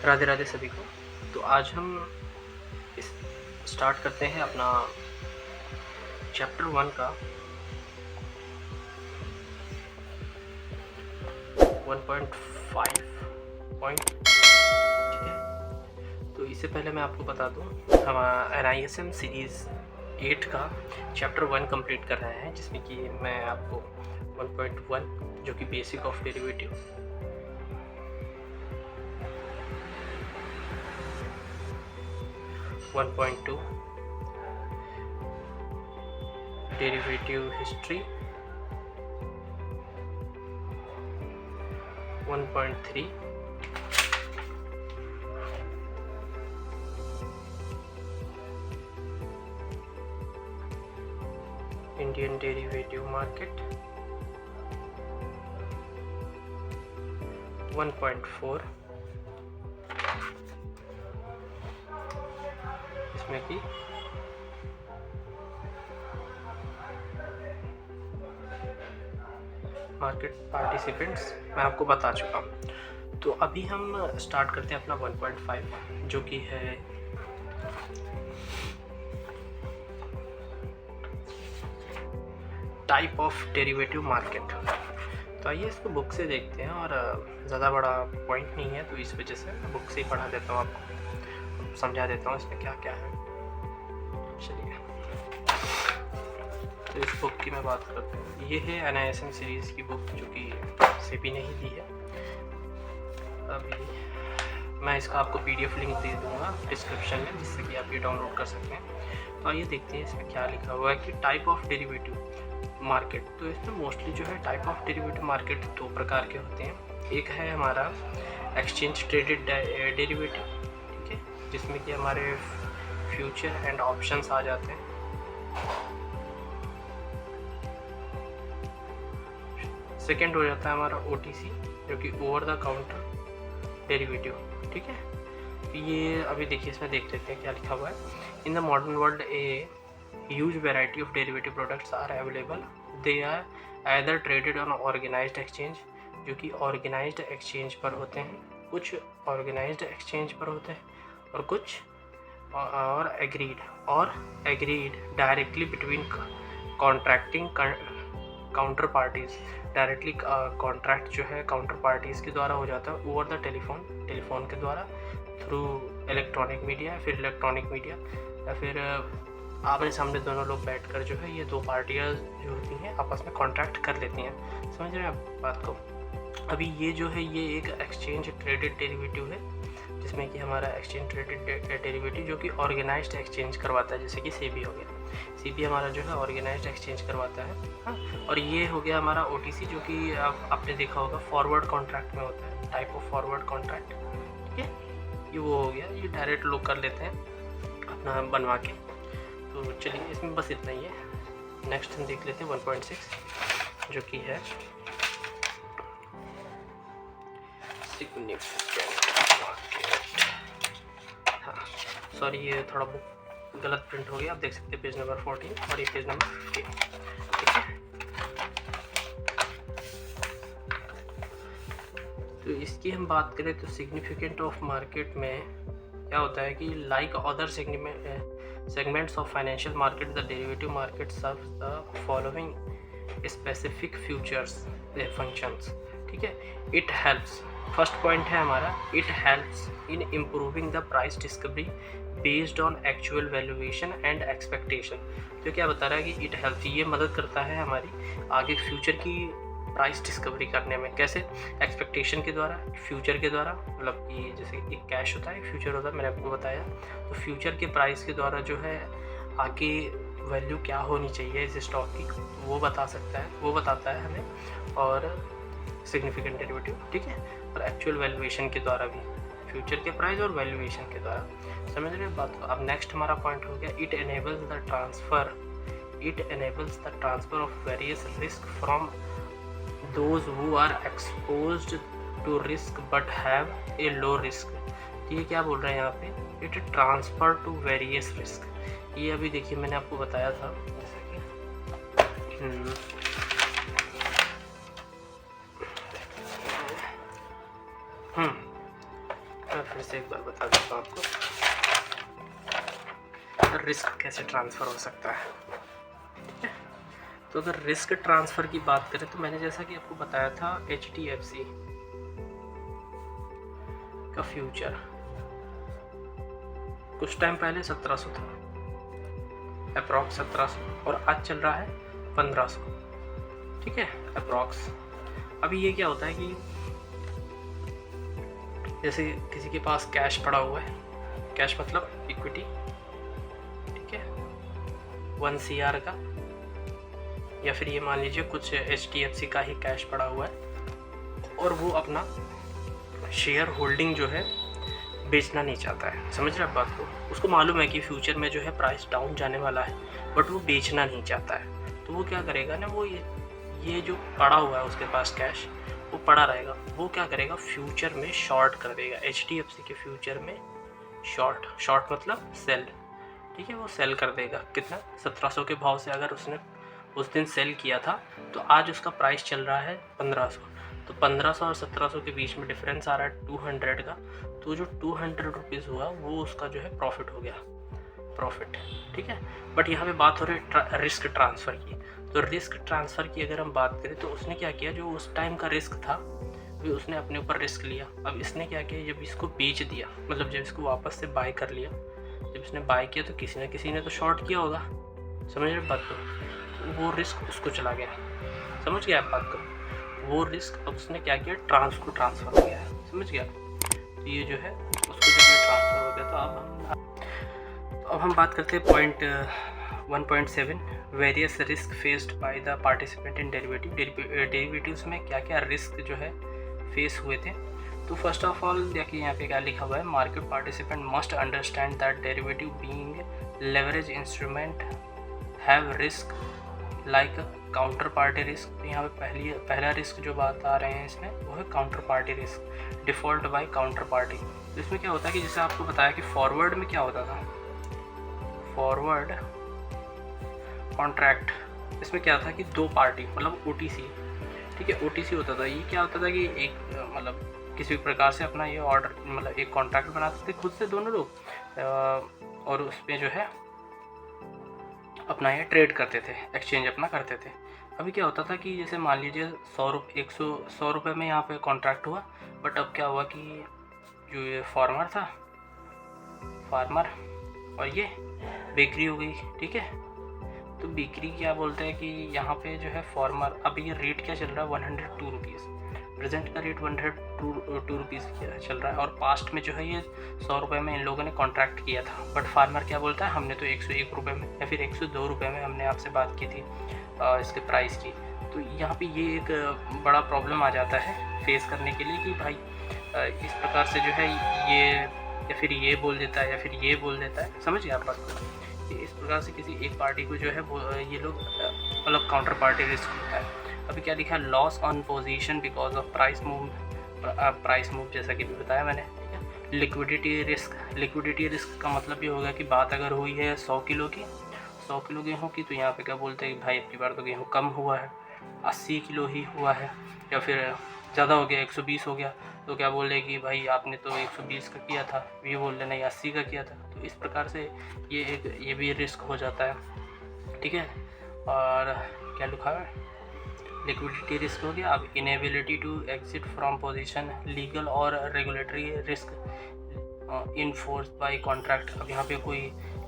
राधे राधे सभी को। तो आज हम इस स्टार्ट करते हैं अपना चैप्टर 1 का 1.5 पॉइंट, ठीक है। तो इससे पहले मैं आपको बता दूं, हम NISM सीरीज़ 8 का चैप्टर 1 कंप्लीट कर रहे हैं, जिसमें कि मैं आपको 1.1 जो कि basic of derivative, 1.2 derivative history, 1.3 Indian derivative market, 1.4 इसमें कि मार्केट पार्टिसिपेंट्स मैं आपको बता चुका हूँ। तो अभी हम स्टार्ट करते हैं अपना 1.5 जो कि है टाइप ऑफ डेरिवेटिव मार्केट। तो आइए इसको बुक से देखते हैं, और ज़्यादा बड़ा पॉइंट नहीं है तो इस वजह से मैं बुक से ही पढ़ा देता हूँ, आपको समझा देता हूँ इसमें क्या क्या है। चलिए, तो इस बुक की मैं बात करता हूँ। ये है NISM सीरीज़ की बुक जो कि सेबी ने ही दी है। अभी मैं इसका आपको PDF लिंक दे दूँगा डिस्क्रिप्शन में, जिससे कि आप ये डाउनलोड कर सकते हैं। तो आइए देखते हैं इसमें क्या लिखा हुआ है कि टाइप ऑफ डेरिवेटिव मार्केट। तो इसमें मोस्टली जो है टाइप ऑफ डेरिवेटिव मार्केट दो प्रकार के होते हैं। एक है हमारा एक्सचेंज ट्रेडेड डेरिवेटिव, ठीक है, जिसमें कि हमारे फ्यूचर एंड ऑप्शंस आ जाते हैं। सेकेंड हो जाता है हमारा OTC जो कि ओवर द काउंटर डेरिवेटिव, ठीक है। तो ये अभी देखिए, इसमें देख लेते हैं क्या लिखा हुआ है। In the modern world a huge variety of derivative products are available. They are either traded on organised exchange, जो कि ऑर्गेनाइज्ड एक्सचेंज पर होते हैं, कुछ ऑर्गेनाइज्ड एक्सचेंज पर होते हैं, और कुछ और agreed directly between contracting counter parties. Directly contract जो है काउंटर पार्टीज़ के द्वारा हो जाता है ओवर द टेलीफोन के द्वारा, थ्रू इलेक्ट्रॉनिक मीडिया, फिर इलेक्ट्रॉनिक मीडिया, या फिर आमने सामने दोनों लोग बैठकर जो है ये दो पार्टियाँ जो होती हैं आपस में कॉन्ट्रैक्ट कर लेती हैं। समझ रहे हैं आप बात को। अभी ये जो है ये एक एक्सचेंज ट्रेडेड डेरिवेटिव है, जिसमें कि हमारा एक्सचेंज ट्रेडेड डेरिवेटिव जो कि ऑर्गेनाइज्ड एक्सचेंज करवाता है, जैसे कि सेबी हो गया। सेबी हमारा जो है ऑर्गेनाइज्ड एक्सचेंज करवाता है, हाँ। और ये हो गया हमारा OTC जो कि आपने देखा होगा फॉरवर्ड कॉन्ट्रैक्ट में होता है, टाइप ऑफ फॉरवर्ड कॉन्ट्रैक्ट, ठीक है। ये वो हो गया, ये डायरेक्ट लोग कर लेते हैं अपना बनवा के। तो चलिए, इसमें बस इतना ही है। नेक्स्ट हम देख लेते हैं 1.6 जो कि है सिग्निफिकेंट मार्केट। हाँ, सॉरी, ये थोड़ा बुक गलत प्रिंट हो गया। आप देख सकते हैं पेज नंबर 14 और ये पेज नंबर 15, ठीक है। तो इसकी हम बात करें तो सिग्निफिकेंट ऑफ मार्केट में क्या होता है कि like other segments of financial market, the derivative market serves the following specific futures functions, ठीक है। It helps, फर्स्ट पॉइंट है हमारा, it helps in improving the price discovery based on actual valuation and expectation। तो क्या बता रहा है कि it helps, ये मदद करता है हमारी आगे फ्यूचर की प्राइस डिस्कवरी करने में। कैसे? एक्सपेक्टेशन के द्वारा, फ्यूचर के द्वारा, मतलब कि जैसे एक कैश होता है, एक फ्यूचर होता है, मैंने आपको बताया। तो फ्यूचर के प्राइस के द्वारा जो है आगे वैल्यू क्या होनी चाहिए इस स्टॉक की, वो बता सकता है, वो बताता है हमें, और सिग्निफिकेंट डेरिवेटिव, ठीक है। और एक्चुअल वैल्यूएशन के द्वारा भी, फ्यूचर के प्राइस और वैल्यूएशन के द्वारा। समझ रहे हैं बात को। अब नेक्स्ट हमारा पॉइंट हो गया, it enables the transfer of various risk from those who are exposed to risk but have a low risk। तो ये क्या बोल रहे हैं यहाँ पे, it transfer to various risk। ये अभी देखिए मैंने आपको बताया था, जैसे कि फिर से एक बार बता देता हूँ आपको रिस्क कैसे ट्रांसफ़र हो सकता है। ठीक है, तो अगर रिस्क ट्रांसफ़र की बात करें तो मैंने जैसा कि आपको बताया था HDFC का फ्यूचर कुछ टाइम पहले 1700 था, अप्रॉक्स 1700, और आज चल रहा है 1500। ठीक है, अप्रॉक्स। अभी ये क्या होता है कि जैसे किसी के पास कैश पड़ा हुआ है, कैश मतलब इक्विटी, ठीक है, 1 CR का, या फिर ये मान लीजिए कुछ HDFC का ही कैश पड़ा हुआ है और वो अपना शेयर होल्डिंग जो है बेचना नहीं चाहता है। समझ रहे आप बात को? उसको मालूम है कि फ्यूचर में जो है प्राइस डाउन जाने वाला है, बट वो बेचना नहीं चाहता है। तो वो क्या करेगा ना, वो ये जो पड़ा हुआ है उसके पास कैश, वो पड़ा रहेगा, वो क्या करेगा, फ्यूचर में शॉर्ट कर देगा। HDFC के फ्यूचर में शॉर्ट मतलब सेल। ठीक है, वो सेल कर देगा। कितना? 1700 के भाव से अगर उसने उस दिन सेल किया था तो आज उसका प्राइस चल रहा है 1500, तो 1500 और 1700 के बीच में डिफरेंस आ रहा है 200 का। तो जो 200 रुपीज़ हुआ वो उसका जो है प्रॉफिट हो गया, प्रॉफिट। ठीक है, बट यहाँ पे बात हो रही है रिस्क ट्रांसफ़र की। तो रिस्क ट्रांसफ़र की अगर हम बात करें तो उसने क्या किया, जो उस टाइम का रिस्क था भी उसने अपने ऊपर रिस्क लिया। अब इसने क्या किया, जब इसको बेच दिया, मतलब जब इसको वापस से बाय कर लिया, जब इसने बाय किया तो किसी ने तो शॉर्ट किया होगा। समझ रहे बात को? वो रिस्क उसको चला गया। समझ गया आप बात को? वो रिस्क अब उसने क्या किया, ट्रांसफ़र हो गया। समझ गया? तो ये जो है उसको जब ये ट्रांसफ़र हो गया तो अब हम बात करते हैं point 1.7 various risk faced by the participant in derivatives में क्या क्या रिस्क जो है फेस हुए थे। तो फर्स्ट ऑफ ऑल देखिए यहाँ पे क्या लिखा हुआ है, market participant must understand that derivative being leverage instrument have risk like counter party risk. यहाँ पे पहला रिस्क जो बात आ रहे हैं इसमें वो है counter party risk, default by counter party. तो इसमें क्या होता है कि जैसे आपको बताया कि फॉरवर्ड में क्या होता था, फॉरवर्ड कॉन्ट्रैक्ट, इसमें क्या था कि दो पार्टी मतलब OTC, ठीक है, OTC होता था। ये क्या होता था कि एक मतलब किसी प्रकार से अपना ये ऑर्डर मतलब एक कॉन्ट्रैक्ट बनाते थे खुद से दोनों लोग, और उसमें जो है अपना ये ट्रेड करते थे, एक्सचेंज अपना करते थे। अभी क्या होता था कि जैसे मान लीजिए 100 रुपये में यहाँ पे कॉन्ट्रैक्ट हुआ, बट अब क्या हुआ कि जो ये फार्मर था, फार्मर और ये बेकरी हो गई। ठीक है, तो बेकरी क्या बोलते हैं कि यहाँ पे जो है फार्मर, अब ये रेट क्या चल रहा है 102 रुपीज़, प्रेजेंट का रेट 102 रुपीज़ चल रहा है, और पास्ट में जो है ये 100 रुपये में इन लोगों ने कॉन्ट्रैक्ट किया था। बट फार्मर क्या बोलता है, हमने तो 101 रुपये में या फिर 102 रुपये में हमने आपसे बात की थी इसके प्राइस की। तो यहाँ पे ये एक बड़ा प्रॉब्लम आ जाता है फेस करने के लिए कि भाई इस प्रकार से जो है ये या फिर ये बोल देता है या फिर ये बोल देता है। समझ गए आप बात को? इस प्रकार से किसी एक पार्टी को जो है ये लोग मतलब काउंटर पार्टी रिस्क होता है। अभी क्या लिखा है, loss on position because of price move, जैसा कि भी बताया मैंने। ठीक है, लिक्विडिटी रिस्क का मतलब ये होगा कि बात अगर हुई है 100 किलो गेहूँ की, तो यहाँ पे क्या बोलते हैं कि भाई इतनी बार तो गेहूँ कम हुआ है, 80 किलो ही हुआ है, या फिर ज़्यादा हो गया 120 हो गया, तो क्या बोले कि भाई आपने तो 120 का किया था, ये बोल रहे नहीं 80 का किया था। तो इस प्रकार से ये भी रिस्क हो जाता है। ठीक है, और क्या लिखा है, लिक्विडिटी रिस्क हो गया। अब inability to exit from position, legal और regulatory risk enforce by contract. अब यहाँ पे कोई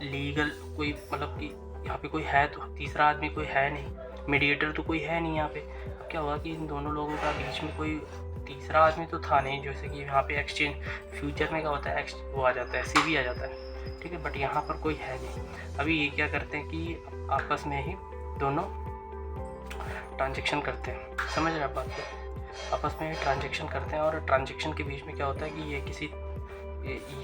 लीगल कोई मतलब कि यहाँ पे कोई है तो तीसरा आदमी कोई है नहीं, मीडिएटर तो कोई है नहीं यहाँ पे। अब क्या हुआ कि इन दोनों लोगों का बीच में कोई तीसरा आदमी तो था नहीं, जैसे कि यहाँ पे एक्सचेंज फ्यूचर में क्या होता है, वो आ जाता है, CB आ जाता है। ठीक है, बट यहाँ पर कोई है नहीं। अभी ये क्या करते हैं कि आपस में ही दोनों ट्रांजेक्शन करते हैं। समझ रहे आप बात को? आपस में ही ट्रांजेक्शन करते हैं, और ट्रांजेक्शन के बीच में क्या होता है कि ये किसी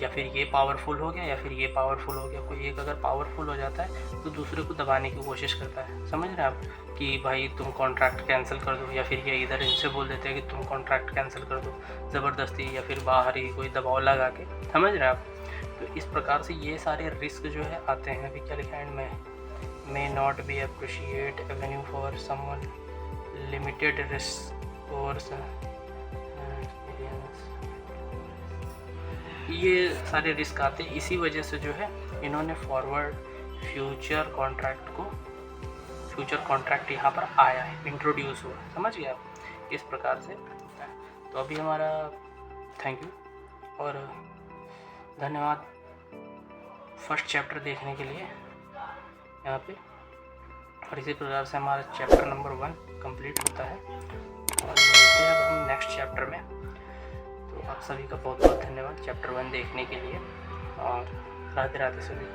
या फिर ये पावरफुल हो गया या फिर ये पावरफुल हो गया। कोई एक अगर पावरफुल हो जाता है तो दूसरे को दबाने की कोशिश करता है। समझ रहे हैं आप कि भाई तुम कॉन्ट्रैक्ट कैंसिल कर दो, या फिर ये इधर इनसे बोल देते हैं कि तुम कॉन्ट्रैक्ट कैंसिल कर दो ज़बरदस्ती, या फिर बाहर ही कोई दबाव लगा के। समझ रहे हैं आप? तो इस प्रकार से ये सारे रिस्क जो है आते हैं। अभी क्या लिखा है, may not be appreciate avenue for someone limited risk or experience। ये सारे रिस्क आते हैं, इसी वजह से जो है इन्होंने फॉरवर्ड फ्यूचर कॉन्ट्रैक्ट यहाँ पर आया है, इंट्रोड्यूस हुआ, समझ गए आप, इस प्रकार से। तो अभी हमारा थैंक यू और धन्यवाद फर्स्ट चैप्टर देखने के लिए यहाँ पे, और इसी प्रकार से हमारा चैप्टर नंबर 1 कंप्लीट होता है और मिलते हैं अब हम नेक्स्ट चैप्टर में। तो आप सभी का बहुत बहुत धन्यवाद चैप्टर 1 देखने के लिए और राधे राधे सभी।